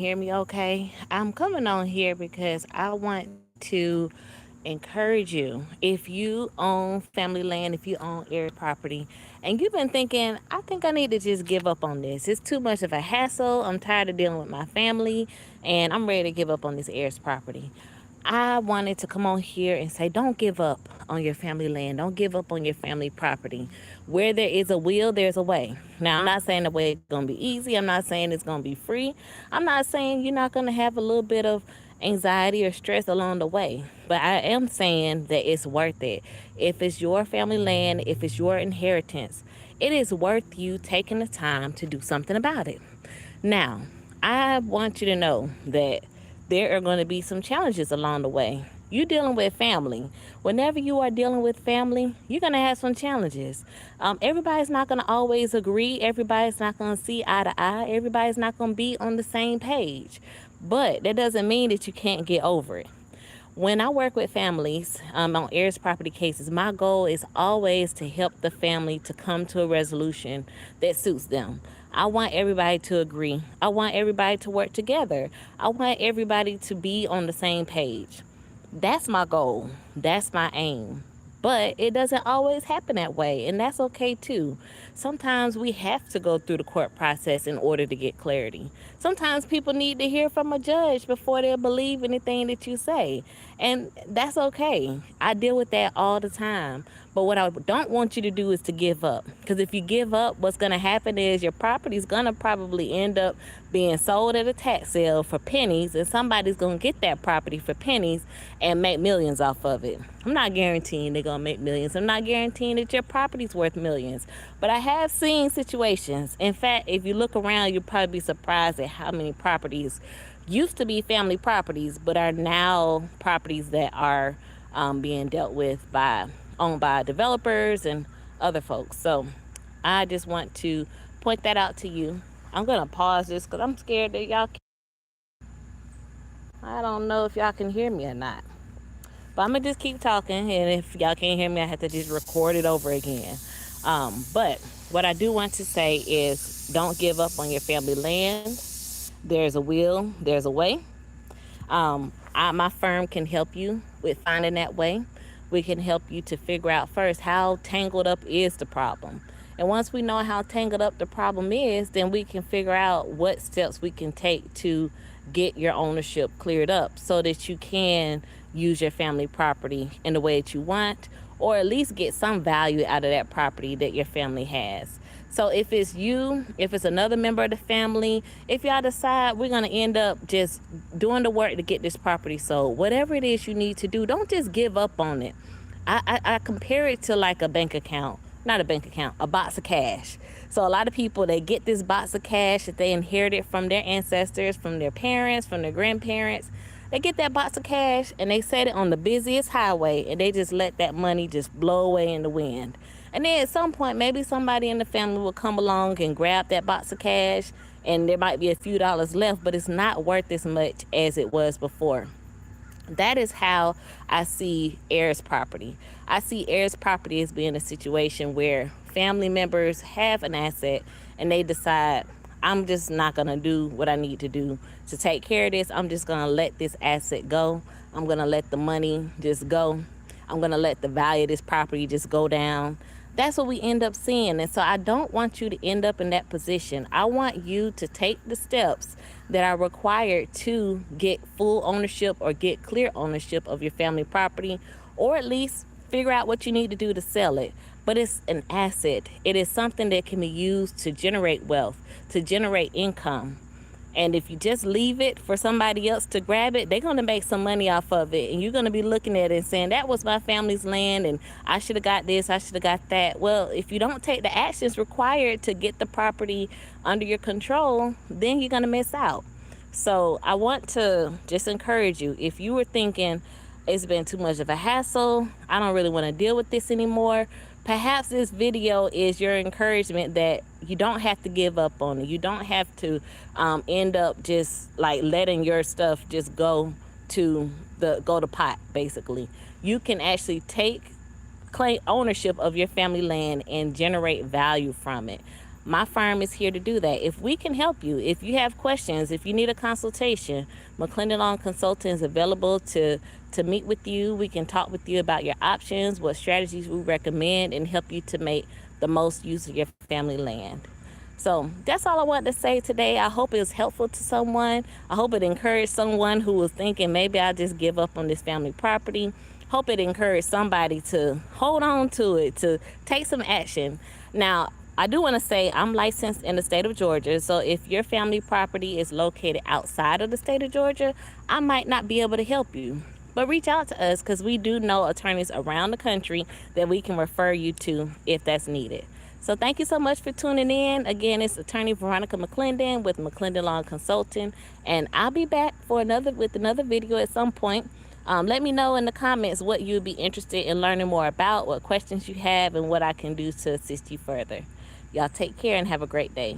hear me okay? I'm coming on here because I want to encourage you. If you own family land, if you own heirs property, and you've been thinking, I think I need to just give up on this. It's too much of a hassle. I'm tired of dealing with my family, and I'm ready to give up on this heirs property. I wanted to come on here and say, don't give up on your family land. Don't give up on your family property. Where there is a will, there's a way. Now, I'm not saying the way it's going to be easy. I'm not saying it's going to be free. I'm not saying you're not going to have a little bit of anxiety or stress along the way. But I am saying that it's worth it. If it's your family land, if it's your inheritance, it is worth you taking the time to do something about it. Now, I want you to know that there are going to be some challenges along the way. You're dealing with family. Whenever you are dealing with family, you're going to have some challenges. Everybody's not going to always agree. Everybody's not going to see eye to eye. Everybody's not going to be on the same page. But that doesn't mean that you can't get over it. When I work with families on heirs property cases, my goal is always to help the family to come to a resolution that suits them. I want everybody to agree. I want everybody to work together. I want everybody to be on the same page. That's my goal. That's my aim. But it doesn't always happen that way, and that's okay too. Sometimes we have to go through the court process in order to get clarity. Sometimes people need to hear from a judge before they'll believe anything that you say, and that's okay. I deal with that all the time. But what I don't want you to do is to give up. Because if you give up, what's going to happen is your property's going to probably end up being sold at a tax sale for pennies, and somebody's going to get that property for pennies and make millions off of it. I'm not guaranteeing they're going to make millions. I'm not guaranteeing that your property's worth millions. But I have seen situations. In fact, if you look around, you'll probably be surprised at how many properties used to be family properties, but are now properties that are being dealt with by owned by developers and other folks. So I just want to point that out to you. I'm gonna pause this because I'm scared that I don't know if y'all can hear me or not. But I'm gonna just keep talking, and if y'all can't hear me, I have to just record it over again. But what I do want to say is, don't give up on your family land. There's a will, there's a way. My firm can help you with finding that way. We can help you to figure out first how tangled up is the problem. And once we know how tangled up the problem is, then we can figure out what steps we can take to get your ownership cleared up so that you can use your family property in the way that you want, or at least get some value out of that property that your family has. So if it's you, if it's another member of the family, if y'all decide we're going to end up just doing the work to get this property sold, whatever it is you need to do, don't just give up on it. I compare it to like a bank account, not a bank account, a box of cash. So a lot of people, they get this box of cash that they inherited from their ancestors, from their parents, from their grandparents. They get that box of cash and they set it on the busiest highway, and they just let that money just blow away in the wind. And then at some point, maybe somebody in the family will come along and grab that box of cash, and there might be a few dollars left, but it's not worth as much as it was before. That is how I see heirs property. I see heirs property as being a situation where family members have an asset and they decide, I'm just not going to do what I need to do to take care of this. I'm just going to let this asset go. I'm going to let the money just go. I'm going to let the value of this property just go down. That's what we end up seeing. And so I don't want you to end up in that position. I want you to take the steps that are required to get full ownership or get clear ownership of your family property, or at least figure out what you need to do to sell it. But it's an asset. It is something that can be used to generate wealth, to generate income. And if you just leave it for somebody else to grab it, they're going to make some money off of it. And you're going to be looking at it and saying, that was my family's land and I should have got this, I should have got that. Well, if you don't take the actions required to get the property under your control, then you're going to miss out. So I want to just encourage you, if you were thinking it's been too much of a hassle, I don't really want to deal with this anymore, perhaps this video is your encouragement that you don't have to give up on it. You don't have to end up just like letting your stuff just go to pot, basically. You can actually claim ownership of your family land and generate value from it. My firm is here to do that. If we can help you, if you have questions, if you need a consultation, McClendon Law Consulting is available to meet with you. We can talk with you about your options, what strategies we recommend, and help you to make the most use of your family land. So that's all I wanted to say today. I hope it was helpful to someone. I hope it encouraged someone who was thinking maybe I'll just give up on this family property. Hope it encouraged somebody to hold on to it, to take some action. Now, I do want to say I'm licensed in the state of Georgia, so if your family property is located outside of the state of Georgia, I might not be able to help you. But reach out to us because we do know attorneys around the country that we can refer you to if that's needed. So thank you so much for tuning in. Again, it's attorney Veronica McClendon with McClendon Law Consulting, and I'll be back for another video at some point. Let me know in the comments what you'd be interested in learning more about, what questions you have, and what I can do to assist you further. Y'all take care and have a great day.